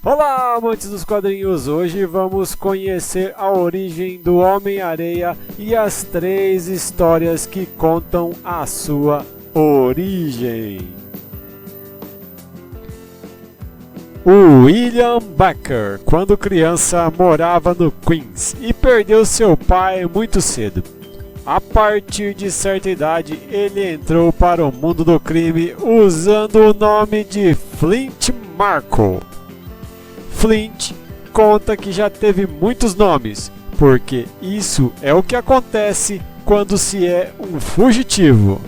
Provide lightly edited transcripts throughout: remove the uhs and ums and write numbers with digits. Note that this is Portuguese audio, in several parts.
Olá, amantes dos quadrinhos! Hoje vamos conhecer a origem do Homem-Areia e as 3 histórias que contam a sua origem. O William Baker, quando criança, morava no Queens e perdeu seu pai muito cedo. A partir de certa idade, ele entrou para o mundo do crime usando o nome de Flint Marko. Flint conta que já teve muitos nomes, porque isso é o que acontece quando se é um fugitivo.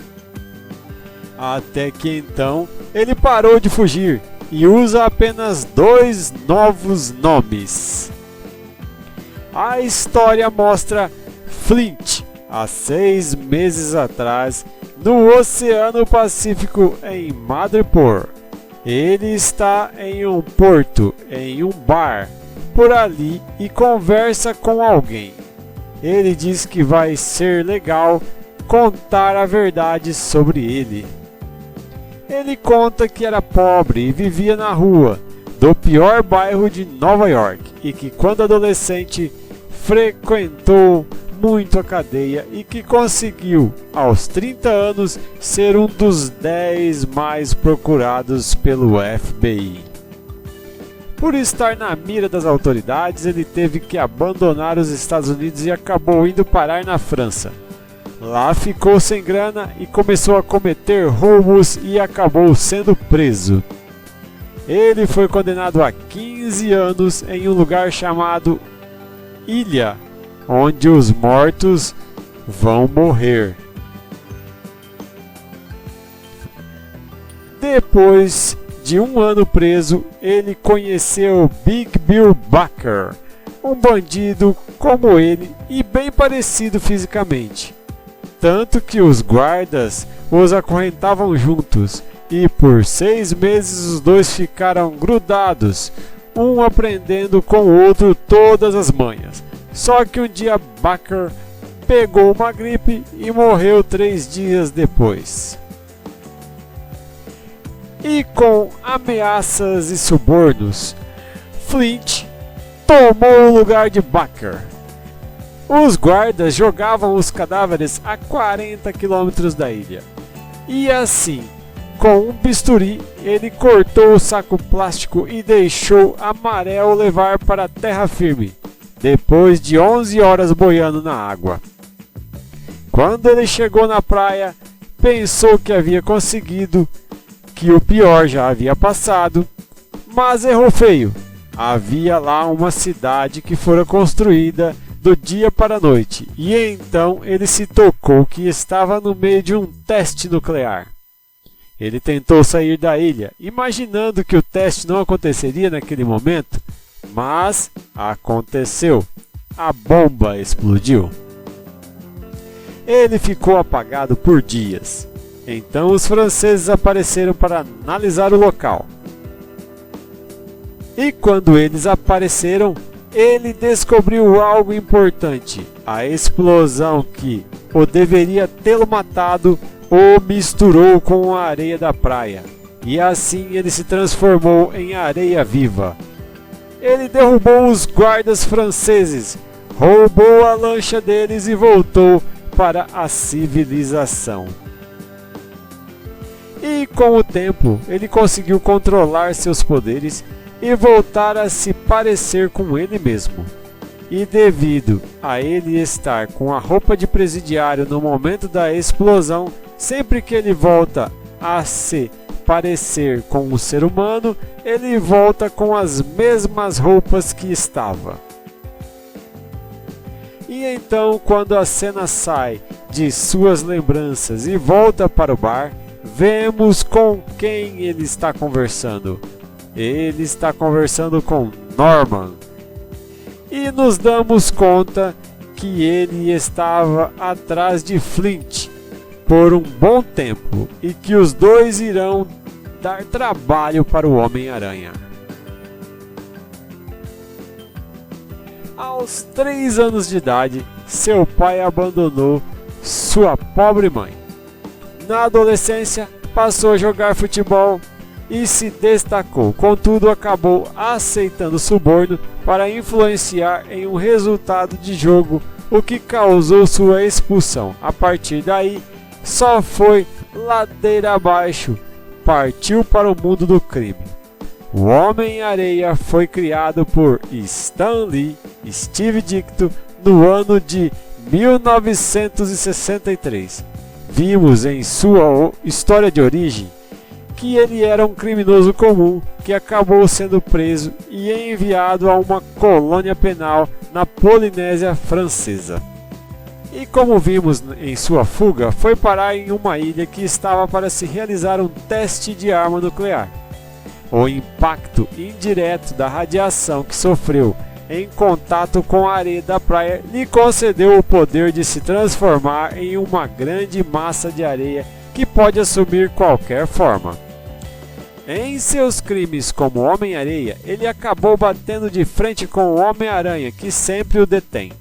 Até que então, ele parou de fugir e usa apenas 2 novos nomes. A história mostra Flint há 6 meses atrás no Oceano Pacífico em Madripoor. Ele está em um porto, em um bar, por ali e conversa com alguém. Ele diz que vai ser legal contar a verdade sobre ele. Ele conta que era pobre e vivia na rua do pior bairro de Nova York e que quando adolescente frequentou muito a cadeia e que conseguiu, aos 30 anos, ser um dos 10 mais procurados pelo FBI. Por estar na mira das autoridades, ele teve que abandonar os Estados Unidos e acabou indo parar na França. Lá ficou sem grana e começou a cometer roubos e acabou sendo preso. Ele foi condenado a 15 anos em um lugar chamado Ilha, onde os mortos vão morrer. Depois de um ano preso, ele conheceu Big Bill Baker, um bandido como ele e bem parecido fisicamente. Tanto que os guardas os acorrentavam juntos e por 6 meses os dois ficaram grudados, um aprendendo com o outro todas as manhas. Só que um dia Baker pegou uma gripe e morreu 3 dias depois. E com ameaças e subornos, Flint tomou o lugar de Baker. Os guardas jogavam os cadáveres a 40 quilômetros da ilha. E assim, com um bisturi, ele cortou o saco plástico e deixou Amarelo levar para a terra firme, depois de 11 horas boiando na água. Quando ele chegou na praia, pensou que havia conseguido, que o pior já havia passado, mas errou feio. Havia lá uma cidade que fora construída do dia para a noite, e então ele se tocou que estava no meio de um teste nuclear. Ele tentou sair da ilha, imaginando que o teste não aconteceria naquele momento, mas aconteceu. A bomba explodiu. Ele ficou apagado por dias. Então os franceses apareceram para analisar o local. E quando eles apareceram, ele descobriu algo importante. A explosão que o deveria tê-lo matado o misturou com a areia da praia. E assim ele se transformou em areia viva. Ele derrubou os guardas franceses, roubou a lancha deles e voltou para a civilização. E com o tempo, ele conseguiu controlar seus poderes e voltar a se parecer com ele mesmo. E devido a ele estar com a roupa de presidiário no momento da explosão, sempre que ele volta a se parecer com um ser humano, ele volta com as mesmas roupas que estava. E então, quando a cena sai de suas lembranças e volta para o bar, vemos com quem ele está conversando. Ele está conversando com Norman. E nos damos conta que ele estava atrás de Flint por um bom tempo e que os dois irão dar trabalho para o Homem-Aranha. Aos 3 anos de idade, seu pai abandonou sua pobre mãe. Na adolescência, passou a jogar futebol e se destacou, contudo acabou aceitando suborno para influenciar em um resultado de jogo, o que causou sua expulsão. A partir daí, só foi ladeira abaixo, partiu para o mundo do crime. O Homem-Areia foi criado por Stan Lee e Steve Ditko no ano de 1963. Vimos em sua história de origem que ele era um criminoso comum que acabou sendo preso e enviado a uma colônia penal na Polinésia Francesa. E como vimos em sua fuga, foi parar em uma ilha que estava para se realizar um teste de arma nuclear. O impacto indireto da radiação que sofreu em contato com a areia da praia lhe concedeu o poder de se transformar em uma grande massa de areia que pode assumir qualquer forma. Em seus crimes como Homem-Areia, ele acabou batendo de frente com o Homem-Aranha, que sempre o detém.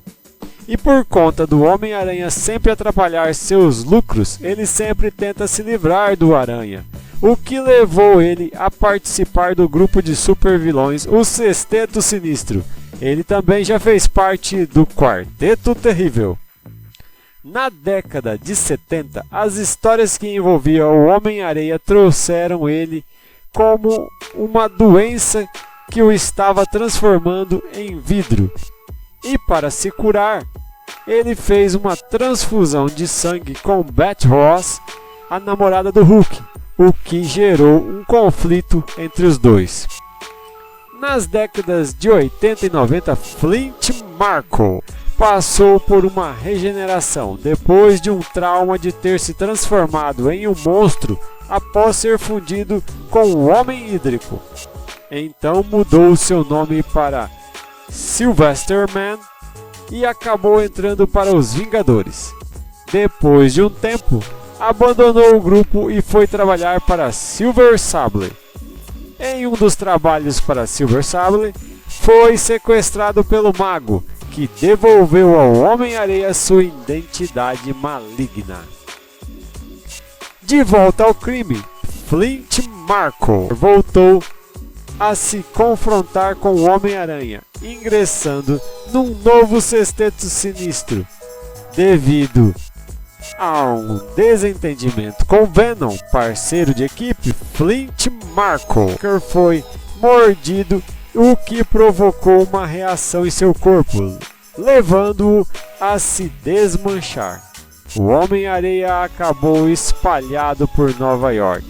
E por conta do Homem-Aranha sempre atrapalhar seus lucros, ele sempre tenta se livrar do Aranha, o que levou ele a participar do grupo de supervilões, o Sexteto Sinistro. Ele também já fez parte do Quarteto Terrível. Na década de 70, as histórias que envolviam o Homem-Areia trouxeram ele como uma doença que o estava transformando em vidro. E para se curar, ele fez uma transfusão de sangue com Beth Ross, a namorada do Hulk, o que gerou um conflito entre os dois. Nas décadas de 80 e 90, Flint Marko passou por uma regeneração depois de um trauma de ter se transformado em um monstro após ser fundido com o Homem Hídrico. Então mudou seu nome para Sylvester Man e acabou entrando para os Vingadores. Depois de um tempo, abandonou o grupo e foi trabalhar para Silver Sable. Em um dos trabalhos para Silver Sable, foi sequestrado pelo Mago, que devolveu ao Homem-Areia sua identidade maligna. De volta ao crime, Flint Marko voltou a se confrontar com o Homem-Aranha, ingressando num novo Sexteto Sinistro. Devido a um desentendimento com Venom, parceiro de equipe, Flint Marko foi mordido, o que provocou uma reação em seu corpo, levando-o a se desmanchar. O Homem-Areia acabou espalhado por Nova York,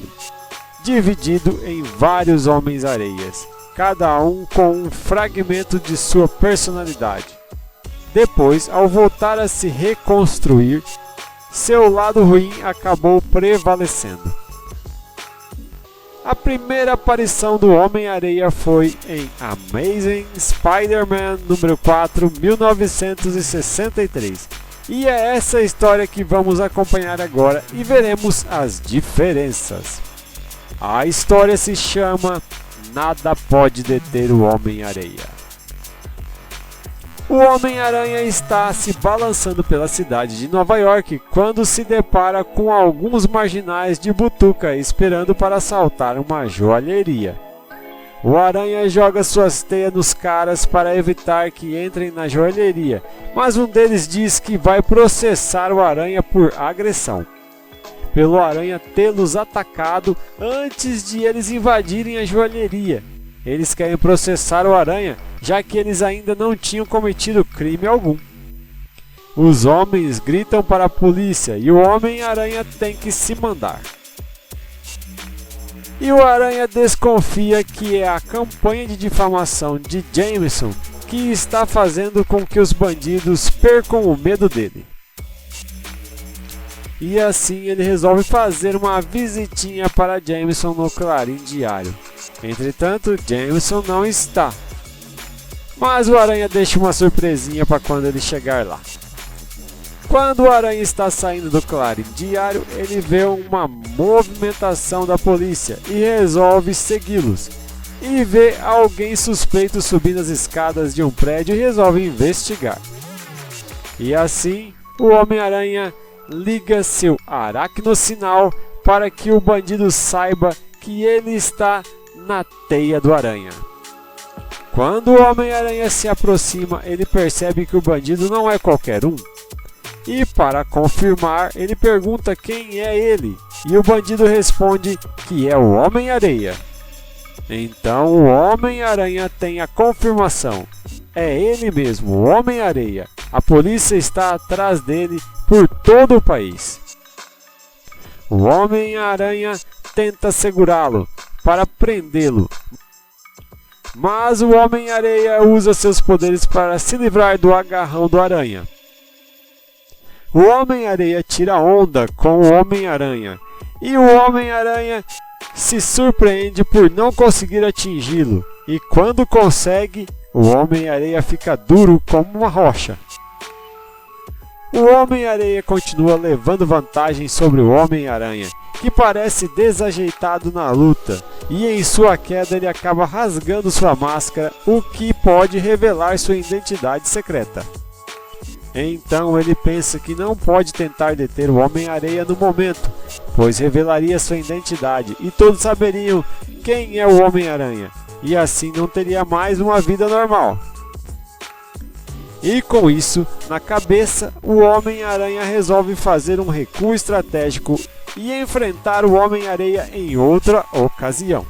dividido em vários Homens-Areias, cada um com um fragmento de sua personalidade. Depois, ao voltar a se reconstruir, seu lado ruim acabou prevalecendo. A primeira aparição do Homem-Areia foi em Amazing Spider-Man número 4, 1963. E é essa história que vamos acompanhar agora e veremos as diferenças. A história se chama Nada Pode Deter o Homem-Areia. O Homem-Aranha está se balançando pela cidade de Nova York quando se depara com alguns marginais de butuca esperando para assaltar uma joalheria. O Aranha joga suas teias nos caras para evitar que entrem na joalheria, mas um deles diz que vai processar o Aranha por agressão, pelo Aranha tê-los atacado antes de eles invadirem a joalheria. Eles querem processar o Aranha, já que eles ainda não tinham cometido crime algum. Os homens gritam para a polícia e o Homem-Aranha tem que se mandar. E o Aranha desconfia que é a campanha de difamação de Jameson que está fazendo com que os bandidos percam o medo dele. E assim ele resolve fazer uma visitinha para Jameson no Clarim Diário. Entretanto, Jameson não está. Mas o Aranha deixa uma surpresinha para quando ele chegar lá. Quando o Aranha está saindo do Clarim Diário, ele vê uma movimentação da polícia e resolve segui-los. E vê alguém suspeito subindo as escadas de um prédio e resolve investigar. E assim, o Homem-Aranha liga seu aracnosinal para que o bandido saiba que ele está na teia do aranha. Quando o Homem-Aranha se aproxima, ele percebe que o bandido não é qualquer um. E para confirmar, ele pergunta quem é ele, e o bandido responde que é o Homem-Areia. Então o Homem-Aranha tem a confirmação. É ele mesmo, o Homem-Areia. A polícia está atrás dele por todo o país. O Homem-Aranha tenta segurá-lo para prendê-lo, mas o Homem-Areia usa seus poderes para se livrar do agarrão do aranha. O Homem-Areia tira onda com o Homem-Aranha e o Homem-Aranha se surpreende por não conseguir atingi-lo, e quando consegue, o Homem-Areia fica duro como uma rocha. O Homem-Areia continua levando vantagem sobre o Homem-Aranha, que parece desajeitado na luta, e em sua queda ele acaba rasgando sua máscara, o que pode revelar sua identidade secreta. Então ele pensa que não pode tentar deter o Homem-Areia no momento, pois revelaria sua identidade e todos saberiam quem é o Homem-Aranha, e assim não teria mais uma vida normal. E com isso na cabeça, o Homem-Aranha resolve fazer um recuo estratégico e enfrentar o Homem-Areia em outra ocasião.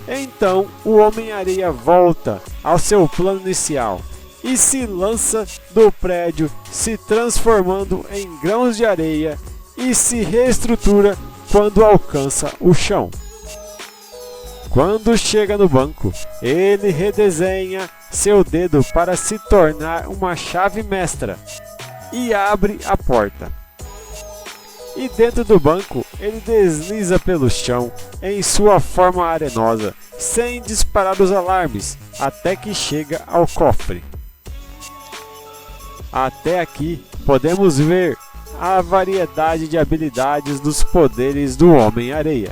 Então o Homem-Areia volta ao seu plano inicial e se lança do prédio, se transformando em grãos de areia e se reestrutura quando alcança o chão. Quando chega no banco, ele redesenha seu dedo para se tornar uma chave mestra e abre a porta. E dentro do banco, ele desliza pelo chão em sua forma arenosa, sem disparar os alarmes, até que chega ao cofre. Até aqui, podemos ver a variedade de habilidades dos poderes do Homem-Areia.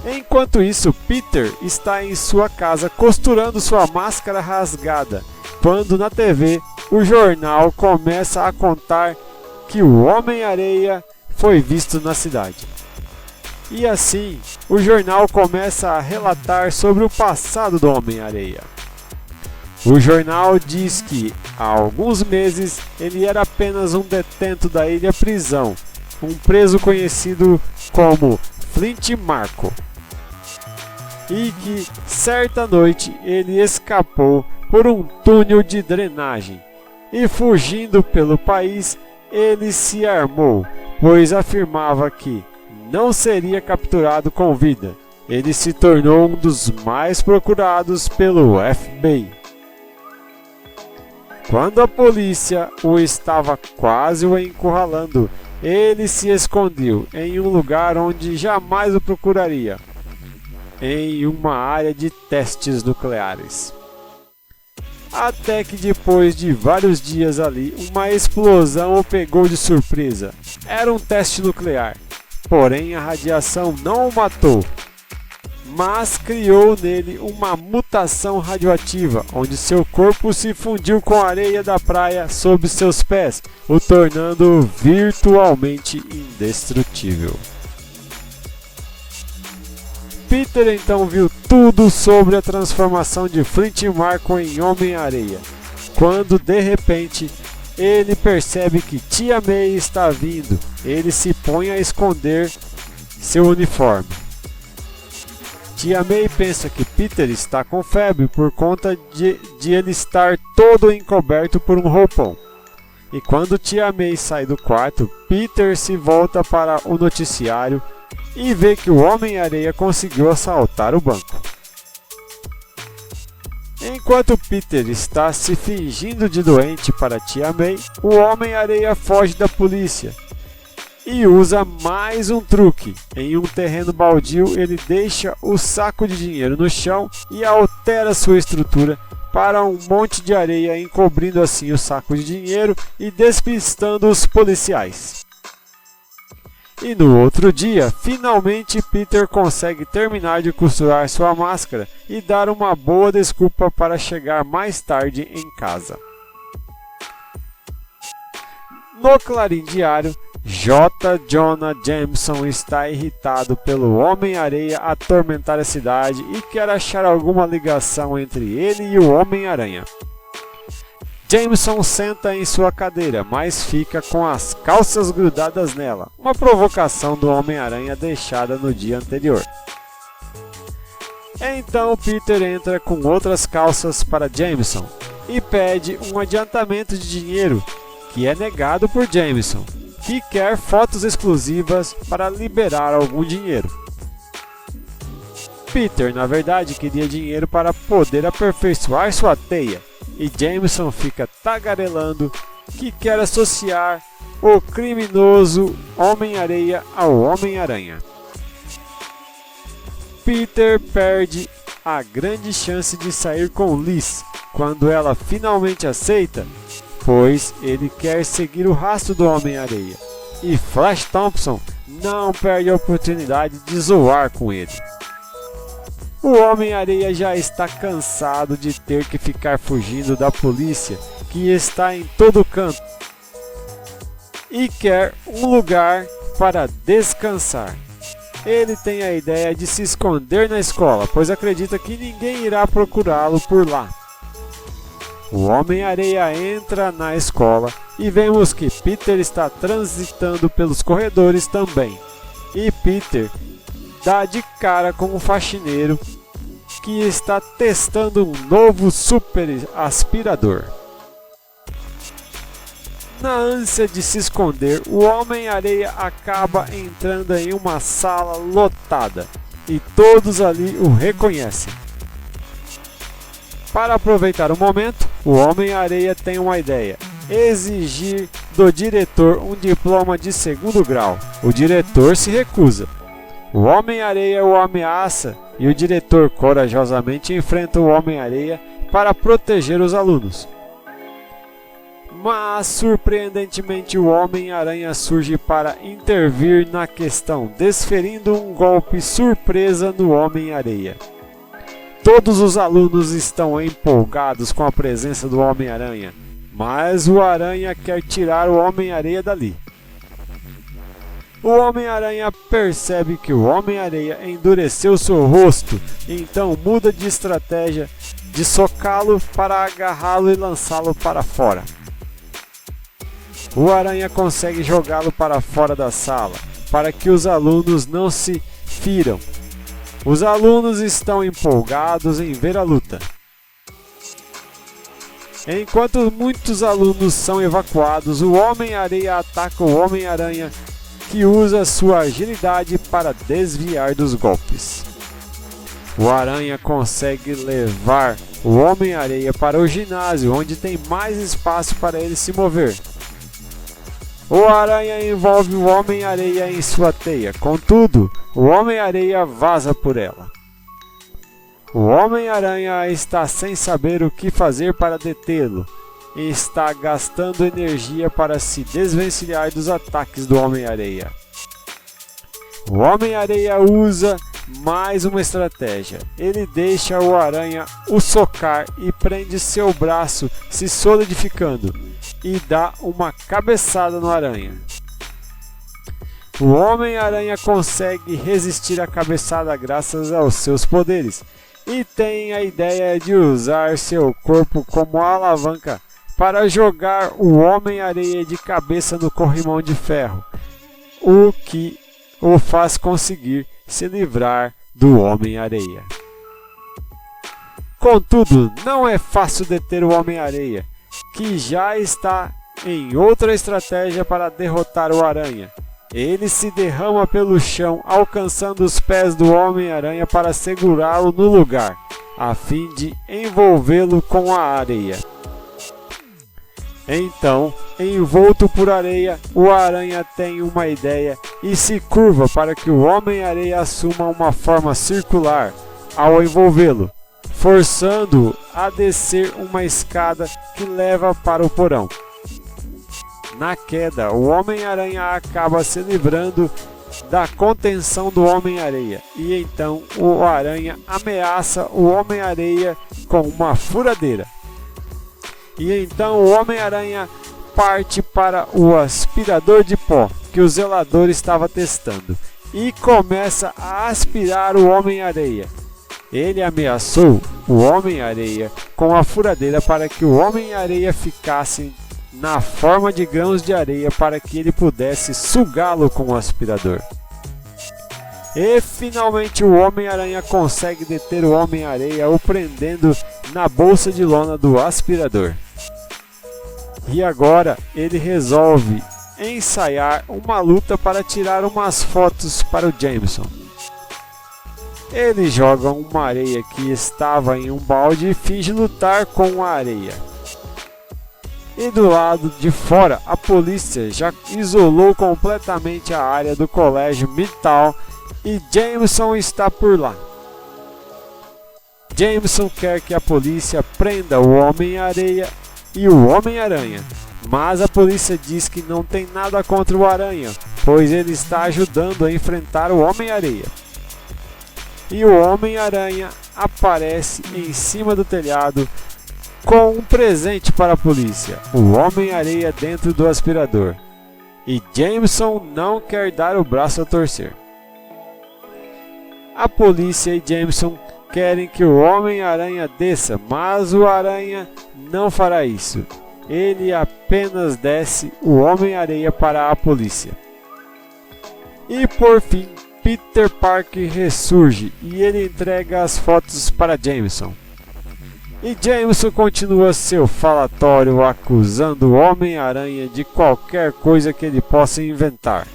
Enquanto isso, Peter está em sua casa costurando sua máscara rasgada, quando na TV o jornal começa a contar que o Homem-Areia foi visto na cidade. E assim, o jornal começa a relatar sobre o passado do Homem-Areia. O jornal diz que, há alguns meses, ele era apenas um detento da Ilha Prisão, um preso conhecido como Flint Marko. E que, certa noite, ele escapou por um túnel de drenagem. E fugindo pelo país, ele se armou, pois afirmava que não seria capturado com vida. Ele se tornou um dos mais procurados pelo FBI. Quando a polícia o estava quase o encurralando, ele se escondeu em um lugar onde jamais o procuraria, em uma área de testes nucleares. Até que depois de vários dias ali, uma explosão o pegou de surpresa. Era um teste nuclear, porém a radiação não o matou, mas criou nele uma mutação radioativa, onde seu corpo se fundiu com a areia da praia sob seus pés, o tornando virtualmente indestrutível. Peter então viu tudo sobre a transformação de Flint Marko em Homem-Areia, quando de repente ele percebe que Tia May está vindo. Ele se põe a esconder seu uniforme. Tia May pensa que Peter está com febre por conta de ele estar todo encoberto por um roupão. E quando Tia May sai do quarto, Peter se volta para o noticiário e vê que o Homem-Areia conseguiu assaltar o banco. Enquanto Peter está se fingindo de doente para Tia May, o Homem-Areia foge da polícia e usa mais um truque. Em um terreno baldio, ele deixa o saco de dinheiro no chão e altera sua estrutura para um monte de areia, encobrindo assim o saco de dinheiro e despistando os policiais. E no outro dia, finalmente Peter consegue terminar de costurar sua máscara e dar uma boa desculpa para chegar mais tarde em casa. No Clarim Diário, J. Jonah Jameson está irritado pelo Homem-Areia atormentar a cidade e quer achar alguma ligação entre ele e o Homem-Aranha. Jameson senta em sua cadeira, mas fica com as calças grudadas nela, uma provocação do Homem-Aranha deixada no dia anterior. Então Peter entra com outras calças para Jameson e pede um adiantamento de dinheiro, que é negado por Jameson, que quer fotos exclusivas para liberar algum dinheiro. Peter, na verdade, queria dinheiro para poder aperfeiçoar sua teia, e Jameson fica tagarelando que quer associar o criminoso Homem-Areia ao Homem-Aranha. Peter perde a grande chance de sair com Liz quando ela finalmente aceita, pois ele quer seguir o rastro do Homem-Areia, e Flash Thompson não perde a oportunidade de zoar com ele. O Homem-Areia já está cansado de ter que ficar fugindo da polícia, que está em todo canto, e quer um lugar para descansar. Ele tem a ideia de se esconder na escola, pois acredita que ninguém irá procurá-lo por lá. O Homem-Areia entra na escola e vemos que Peter está transitando pelos corredores também. E Peter dá de cara com um faxineiro que está testando um novo super aspirador. Na ânsia de se esconder, o Homem-Areia acaba entrando em uma sala lotada e todos ali o reconhecem. Para aproveitar o momento, o Homem-Areia tem uma ideia: exigir do diretor um diploma de 2º grau. O diretor se recusa. O Homem-Areia o ameaça e o diretor corajosamente enfrenta o Homem-Areia para proteger os alunos. Mas, surpreendentemente, o Homem-Aranha surge para intervir na questão, desferindo um golpe surpresa no Homem-Areia. Todos os alunos estão empolgados com a presença do Homem-Aranha, mas o Aranha quer tirar o Homem-Areia dali. O Homem-Aranha percebe que o Homem-Areia endureceu seu rosto, então muda de estratégia de socá-lo para agarrá-lo e lançá-lo para fora. O Aranha consegue jogá-lo para fora da sala, para que os alunos não se firam. Os alunos estão empolgados em ver a luta. Enquanto muitos alunos são evacuados, o Homem-Areia ataca o Homem-Aranha, que usa sua agilidade para desviar dos golpes. O Aranha consegue levar o Homem-Areia para o ginásio, onde tem mais espaço para ele se mover. O Aranha envolve o Homem-Areia em sua teia, contudo, o Homem-Areia vaza por ela. O Homem-Aranha está sem saber o que fazer para detê-lo e está gastando energia para se desvencilhar dos ataques do Homem-Areia. O Homem-Areia usa mais uma estratégia. Ele deixa o Aranha o socar e prende seu braço, se solidificando, e dá uma cabeçada no Aranha. O Homem-Aranha consegue resistir à cabeçada graças aos seus poderes e tem a ideia de usar seu corpo como alavanca para jogar o Homem-Areia de cabeça no corrimão de ferro, o que o faz conseguir se livrar do Homem-Areia. Contudo, não é fácil deter o Homem-Areia, que já está em outra estratégia para derrotar o Aranha. Ele se derrama pelo chão, alcançando os pés do Homem-Aranha para segurá-lo no lugar, a fim de envolvê-lo com a areia. Então, envolto por areia, o Aranha tem uma ideia e se curva para que o Homem-Areia assuma uma forma circular ao envolvê-lo, forçando-o a descer uma escada que leva para o porão. Na queda, o Homem-Aranha acaba se livrando da contenção do Homem-Areia e então o Aranha ameaça o Homem-Areia com uma furadeira. E então o Homem-Aranha parte para o aspirador de pó que o zelador estava testando e começa a aspirar o Homem-Areia. Ele ameaçou o Homem-Areia com a furadeira para que o Homem-Areia ficasse na forma de grãos de areia para que ele pudesse sugá-lo com o aspirador. E finalmente o Homem-Aranha consegue deter o Homem-Areia o prendendo na bolsa de lona do aspirador. E agora ele resolve ensaiar uma luta para tirar umas fotos para o Jameson. Ele joga uma areia que estava em um balde e finge lutar com a areia. E do lado de fora, a polícia já isolou completamente a área do colégio Midtown e Jameson está por lá. Jameson quer que a polícia prenda o Homem-Areia e o Homem-Aranha, mas a polícia diz que não tem nada contra o Aranha, pois ele está ajudando a enfrentar o Homem-Areia. E o Homem-Aranha aparece em cima do telhado com um presente para a polícia, o Homem-Areia dentro do aspirador. E Jameson não quer dar o braço a torcer. A polícia e Jameson querem que o Homem-Aranha desça, mas o Aranha não fará isso. Ele apenas desce o Homem-Areia para a polícia. E por fim, Peter Parker ressurge e ele entrega as fotos para Jameson. E Jameson continua seu falatório acusando o Homem-Aranha de qualquer coisa que ele possa inventar.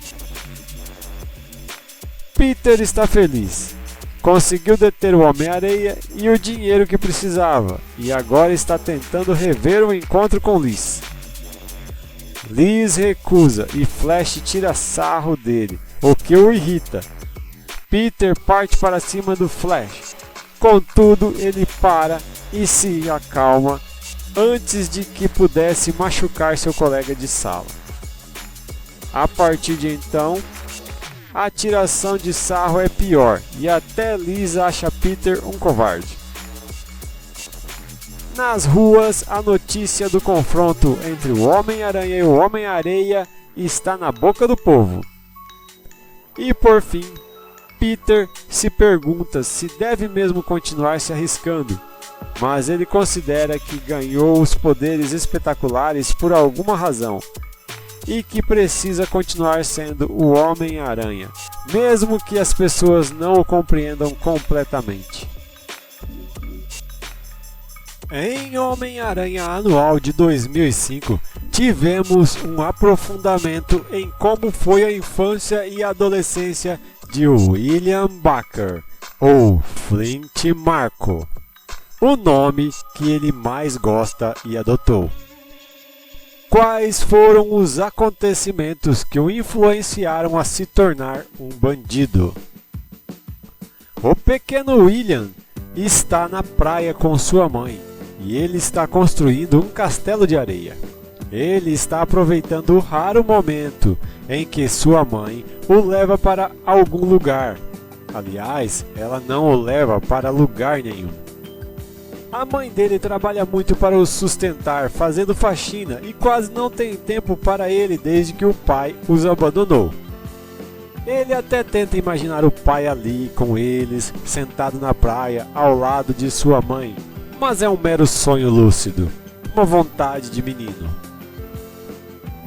Peter está feliz. Conseguiu deter o Homem-Areia e o dinheiro que precisava, e agora está tentando rever o encontro com Liz. Liz recusa e Flash tira sarro dele, o que o irrita. Peter parte para cima do Flash, contudo ele para e se acalma antes de que pudesse machucar seu colega de sala. A partir de então, a tiração de sarro é pior e até Liz acha Peter um covarde. Nas ruas, a notícia do confronto entre o Homem-Aranha e o Homem-Areia está na boca do povo. E por fim, Peter se pergunta se deve mesmo continuar se arriscando, mas ele considera que ganhou os poderes espetaculares por alguma razão e que precisa continuar sendo o Homem-Aranha, mesmo que as pessoas não o compreendam completamente. Em Homem-Aranha Anual de 2005, tivemos um aprofundamento em como foi a infância e adolescência de William Baker, ou Flint Marko, o nome que ele mais gosta e adotou. Quais foram os acontecimentos que o influenciaram a se tornar um bandido? O pequeno William está na praia com sua mãe e ele está construindo um castelo de areia. Ele está aproveitando o raro momento em que sua mãe o leva para algum lugar. Aliás, ela não o leva para lugar nenhum. A mãe dele trabalha muito para o sustentar, fazendo faxina e quase não tem tempo para ele desde que o pai os abandonou. Ele até tenta imaginar o pai ali com eles, sentado na praia, ao lado de sua mãe, mas é um mero sonho lúcido, uma vontade de menino.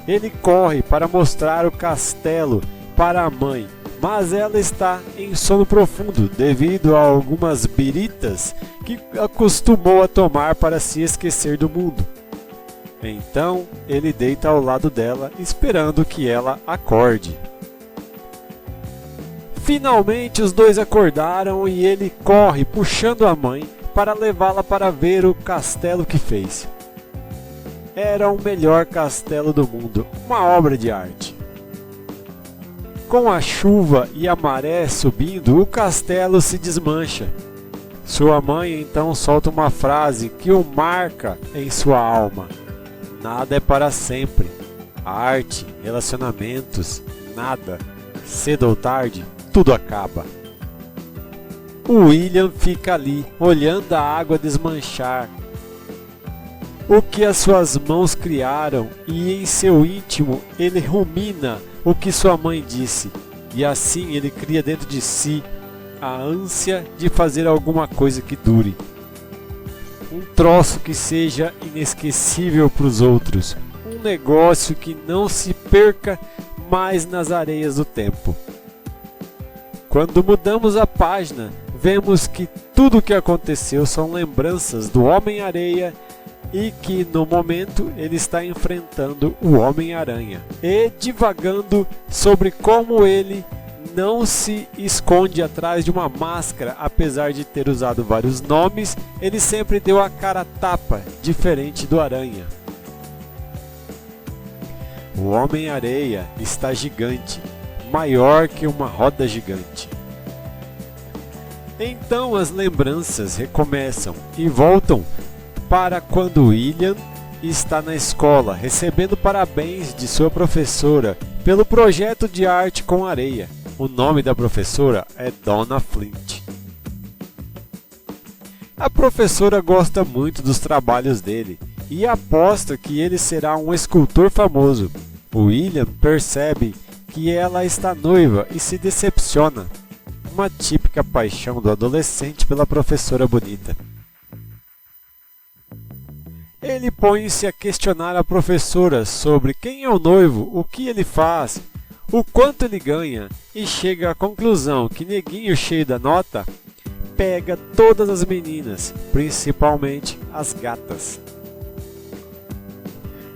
Ele corre para mostrar o castelo para a mãe, mas ela está em sono profundo devido a algumas biritas que acostumou a tomar para se esquecer do mundo. Então ele deita ao lado dela esperando que ela acorde. Finalmente os dois acordaram e ele corre puxando a mãe para levá-la para ver o castelo que fez. Era o melhor castelo do mundo, uma obra de arte. Com a chuva e a maré subindo, o castelo se desmancha. Sua mãe então solta uma frase que o marca em sua alma: nada é para sempre. Arte, relacionamentos, nada. Cedo ou tarde, tudo acaba. O William fica ali, olhando a água desmanchar. o que as suas mãos criaram, e em seu íntimo ele rumina o que sua mãe disse, e assim ele cria dentro de si a ânsia de fazer alguma coisa que dure. Um troço que seja inesquecível para os outros, um negócio que não se perca mais nas areias do tempo. Quando mudamos a página, vemos que tudo o que aconteceu são lembranças do Homem-Areia e que no momento ele está enfrentando o Homem-Aranha e divagando sobre como ele não se esconde atrás de uma máscara. Apesar de ter usado vários nomes, ele sempre deu a cara a tapa, diferente do Aranha. O Homem-Areia está gigante, maior que uma roda gigante. Então as lembranças recomeçam e voltam para quando William está na escola, recebendo parabéns de sua professora pelo projeto de arte com areia. O nome da professora é Donna Flint. A professora gosta muito dos trabalhos dele e aposta que ele será um escultor famoso. William percebe que ela está noiva e se decepciona. Uma típica paixão do adolescente pela professora bonita. Ele põe-se a questionar a professora sobre quem é o noivo, o que ele faz, o quanto ele ganha, e chega à conclusão que neguinho cheio da nota pega todas as meninas, principalmente as gatas.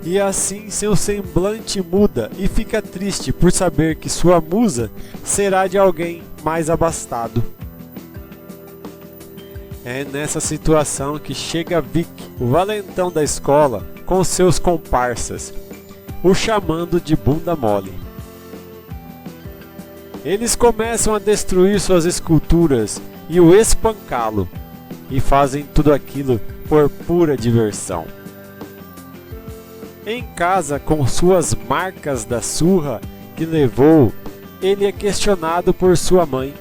E assim seu semblante muda e fica triste por saber que sua musa será de alguém mais abastado. É nessa situação que chega Vic, o valentão da escola, com seus comparsas, o chamando de bunda mole. Eles começam a destruir suas esculturas e o espancá-lo, e fazem tudo aquilo por pura diversão. Em casa, com suas marcas da surra que levou, ele é questionado por sua mãe.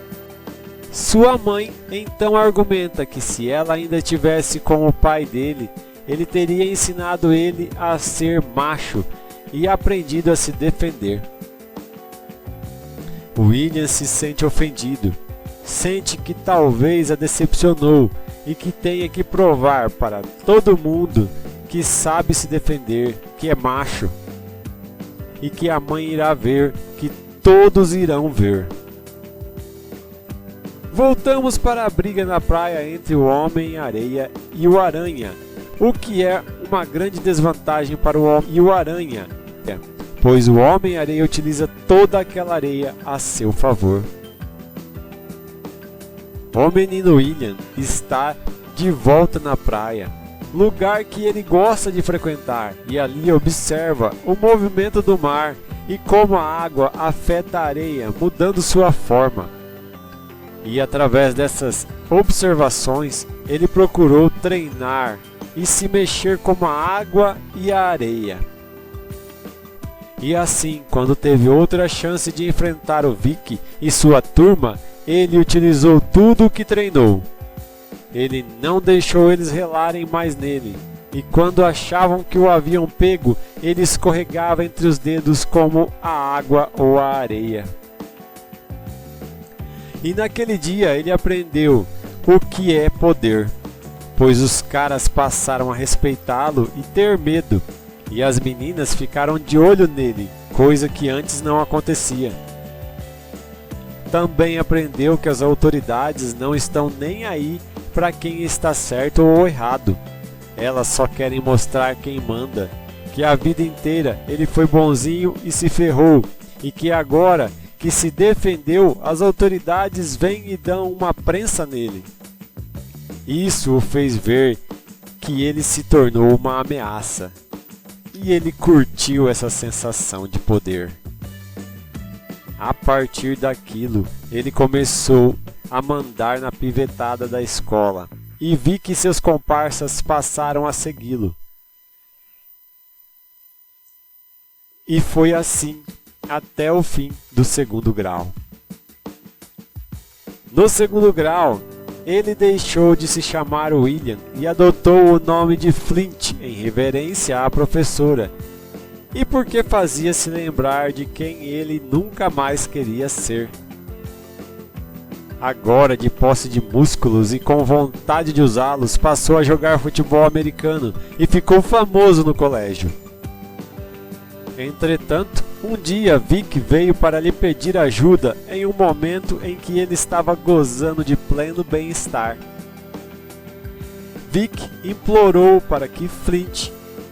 Sua mãe então argumenta que se ela ainda estivesse com o pai dele, ele teria ensinado ele a ser macho e aprendido a se defender. William se sente ofendido, sente que talvez a decepcionou e que tenha que provar para todo mundo que sabe se defender, que é macho, e que a mãe irá ver, que todos irão ver. Voltamos para a briga na praia entre o Homem-Areia e o Aranha, o que é uma grande desvantagem para o Homem e o Aranha, pois o Homem-Areia utiliza toda aquela areia a seu favor. O menino William está de volta na praia, lugar que ele gosta de frequentar, e ali observa o movimento do mar e como a água afeta a areia, mudando sua forma. E através dessas observações, ele procurou treinar e se mexer como a água e a areia. E assim, quando teve outra chance de enfrentar o Vic e sua turma, ele utilizou tudo o que treinou. Ele não deixou eles relarem mais nele, e quando achavam que o haviam pego, ele escorregava entre os dedos como a água ou a areia. E naquele dia ele aprendeu o que é poder, pois os caras passaram a respeitá-lo e ter medo, e as meninas ficaram de olho nele, coisa que antes não acontecia. Também aprendeu que as autoridades não estão nem aí para quem está certo ou errado. Elas só querem mostrar quem manda, que a vida inteira ele foi bonzinho e se ferrou, e que agora que se defendeu, as autoridades vêm e dão uma prensa nele. Isso o fez ver que ele se tornou uma ameaça, e ele curtiu essa sensação de poder. A partir daquilo, ele começou a mandar na pivetada da escola, e vi que seus comparsas passaram a segui-lo. E foi assim até o fim do segundo grau. No segundo grau, ele deixou de se chamar William e adotou o nome de Flint, em reverência à professora, e porque fazia se lembrar de quem ele nunca mais queria ser. Agora, de posse de músculos e com vontade de usá-los, passou a jogar futebol americano e ficou famoso no colégio. Entretanto, um dia Vic veio para lhe pedir ajuda em um momento em que ele estava gozando de pleno bem-estar. Vic implorou para que Flint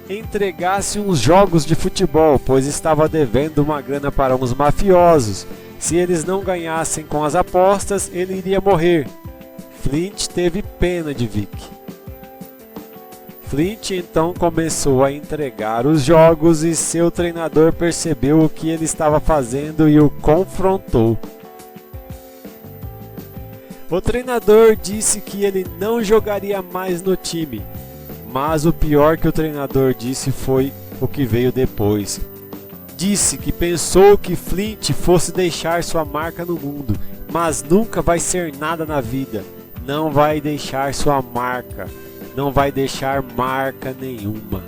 entregasse uns jogos de futebol, pois estava devendo uma grana para uns mafiosos. Se eles não ganhassem com as apostas, ele iria morrer. Flint teve pena de Vic. Flint então começou a entregar os jogos e seu treinador percebeu o que ele estava fazendo e o confrontou. O treinador disse que ele não jogaria mais no time, mas o pior que o treinador disse foi o que veio depois. Disse que pensou que Flint fosse deixar sua marca no mundo, mas nunca vai ser nada na vida. Não vai deixar sua marca, não vai deixar marca nenhuma.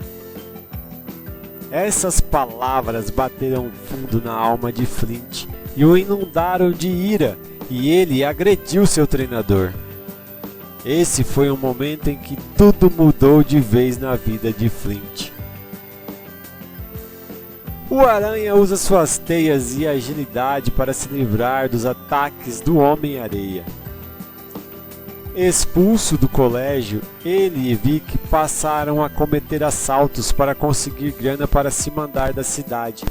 Essas palavras bateram fundo na alma de Flint e o inundaram de ira, e ele agrediu seu treinador. Esse foi um momento em que tudo mudou de vez na vida de Flint. O Aranha usa suas teias e agilidade para se livrar dos ataques do Homem-Areia. Expulso do colégio, ele e Vic passaram a cometer assaltos para conseguir grana para se mandar da cidade.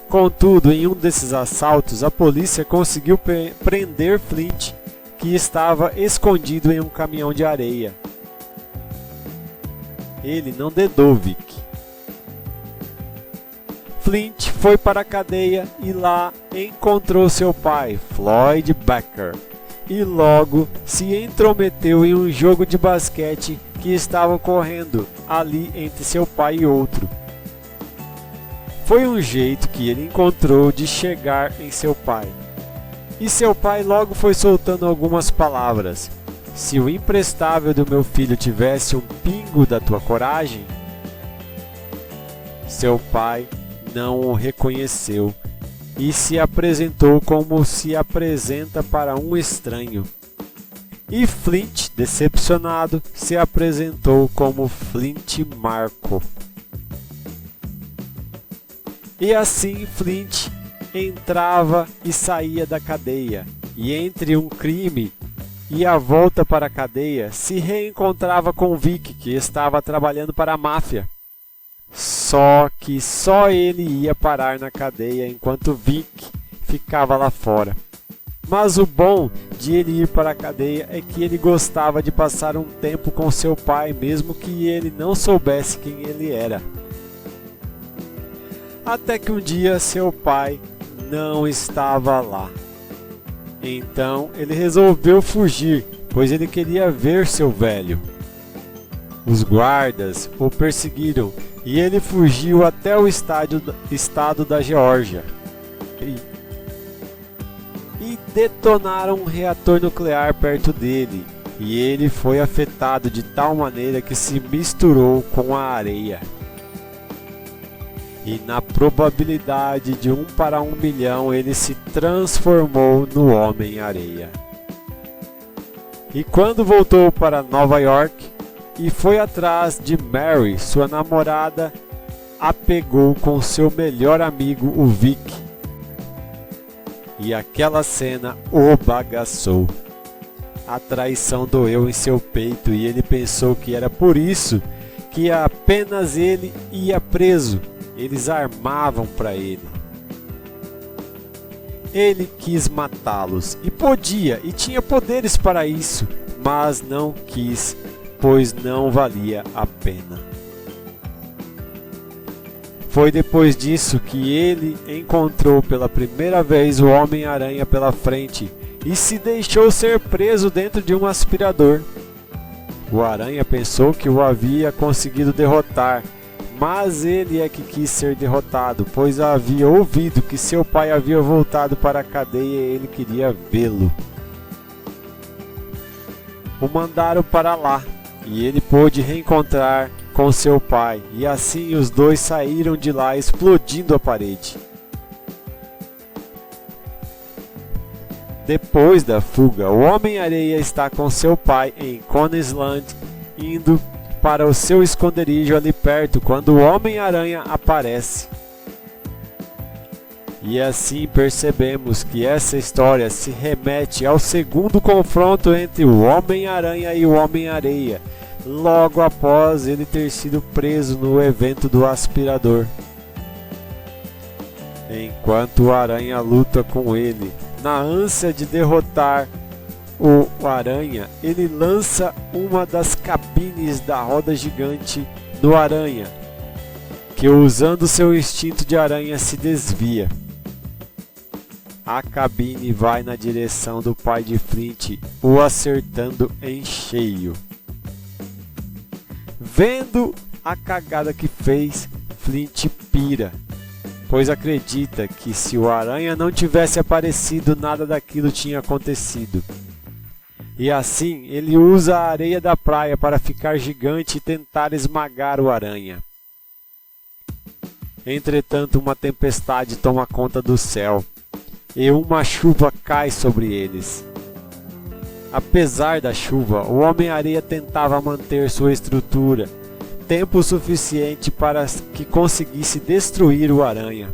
Contudo, em um desses assaltos, a polícia conseguiu prender Flint, que estava escondido em um caminhão de areia. Ele não dedou Vic. Flint foi para a cadeia e lá encontrou seu pai, Floyd Becker, e logo se intrometeu em um jogo de basquete que estava ocorrendo ali entre seu pai e outro. Foi um jeito que ele encontrou de chegar em seu pai. E seu pai logo foi soltando algumas palavras. Se o imprestável do meu filho tivesse um pingo da tua coragem... Seu pai não o reconheceu e se apresentou como se apresenta para um estranho. E Flint, decepcionado, se apresentou como Flint Marko. E assim Flint entrava e saía da cadeia, e entre um crime e a volta para a cadeia, se reencontrava com Vic, que estava trabalhando para a máfia. Só que só ele ia parar na cadeia enquanto Vic ficava lá fora. Mas o bom de ele ir para a cadeia é que ele gostava de passar um tempo com seu pai, mesmo que ele não soubesse quem ele era. Até que um dia seu pai não estava lá. Então ele resolveu fugir, pois ele queria ver seu velho. Os guardas o perseguiram e ele fugiu até o estado da Geórgia. E detonaram um reator nuclear perto dele, e ele foi afetado de tal maneira que se misturou com a areia. E na probabilidade de 1 para 1 milhão, ele se transformou no Homem-Areia. E quando voltou para Nova York e foi atrás de Mary, sua namorada, a pegou com seu melhor amigo, o Vic. E aquela cena o bagaçou. A traição doeu em seu peito e ele pensou que era por isso que apenas ele ia preso. Eles armavam para ele. Ele quis matá-los e podia e tinha poderes para isso, mas não quis, pois não valia a pena. Foi depois disso que ele encontrou pela primeira vez o Homem-Aranha pela frente e se deixou ser preso dentro de um aspirador. O Aranha pensou que o havia conseguido derrotar, mas ele é que quis ser derrotado, pois havia ouvido que seu pai havia voltado para a cadeia e ele queria vê-lo. O mandaram para lá e ele pôde reencontrar com seu pai, e assim os dois saíram de lá explodindo a parede. Depois da fuga, o Homem-Areia está com seu pai em Conisland, indo para o seu esconderijo ali perto quando o Homem-Aranha aparece. E assim percebemos que essa história se remete ao segundo confronto entre o Homem-Aranha e o Homem-Areia, logo após ele ter sido preso no evento do aspirador. Enquanto o Aranha luta com ele, na ânsia de derrotar o Aranha, ele lança uma das cabines da roda gigante do Aranha, que usando seu instinto de aranha se desvia. A cabine vai na direção do pai de Flint, o acertando em cheio. Vendo a cagada que fez, Flint pira, pois acredita que se o Aranha não tivesse aparecido, nada daquilo tinha acontecido. E assim, ele usa a areia da praia para ficar gigante e tentar esmagar o Aranha. Entretanto, uma tempestade toma conta do céu, e uma chuva cai sobre eles. Apesar da chuva, o Homem-Areia tentava manter sua estrutura, tempo suficiente para que conseguisse destruir o Aranha.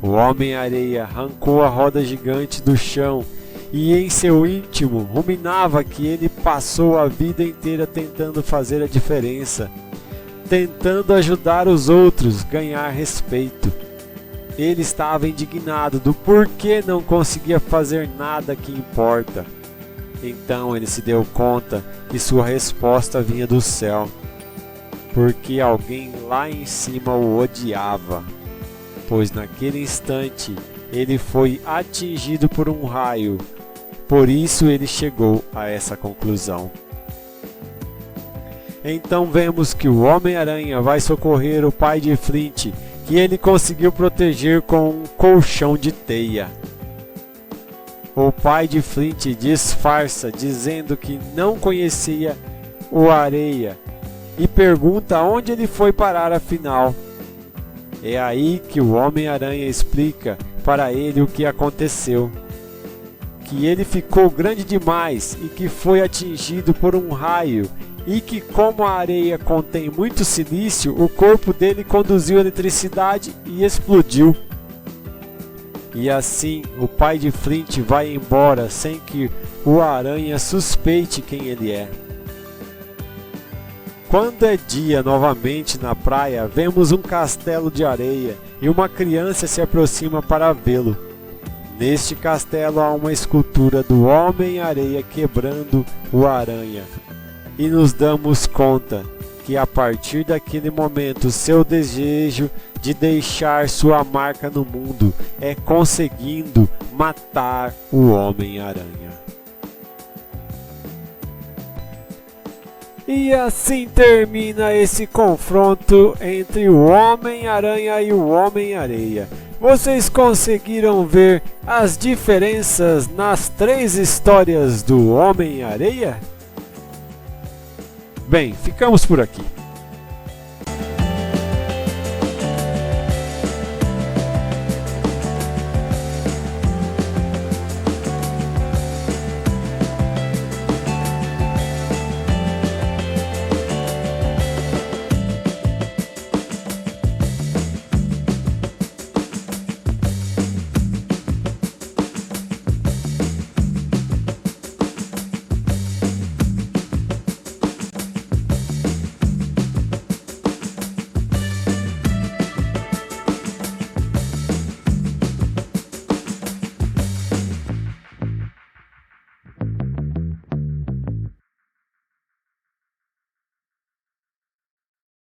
O Homem-Areia arrancou a roda gigante do chão e em seu íntimo ruminava que ele passou a vida inteira tentando fazer a diferença, tentando ajudar os outros, ganhar respeito. Ele estava indignado do porquê não conseguia fazer nada que importa. Então ele se deu conta que sua resposta vinha do céu, porque alguém lá em cima o odiava, pois naquele instante ele foi atingido por um raio. Por isso ele chegou a essa conclusão. Então vemos que o Homem-Aranha vai socorrer o pai de Flint, que ele conseguiu proteger com um colchão de teia. O pai de Flint disfarça dizendo que não conhecia o Areia e pergunta onde ele foi parar afinal. É aí que o Homem-Aranha explica para ele o que aconteceu. Que ele ficou grande demais e que foi atingido por um raio, e que como a areia contém muito silício, o corpo dele conduziu eletricidade e explodiu. E assim o pai de Flint vai embora sem que o Aranha suspeite quem ele é. Quando é dia novamente na praia, vemos um castelo de areia e uma criança se aproxima para vê-lo. Neste castelo há uma escultura do Homem-Areia quebrando o Aranha. E nos damos conta que a partir daquele momento seu desejo de deixar sua marca no mundo é conseguindo matar o Homem-Aranha. E assim termina esse confronto entre o Homem-Aranha e o Homem-Areia. Vocês conseguiram ver as diferenças nas 3 histórias do Homem-Areia? Bem, ficamos por aqui.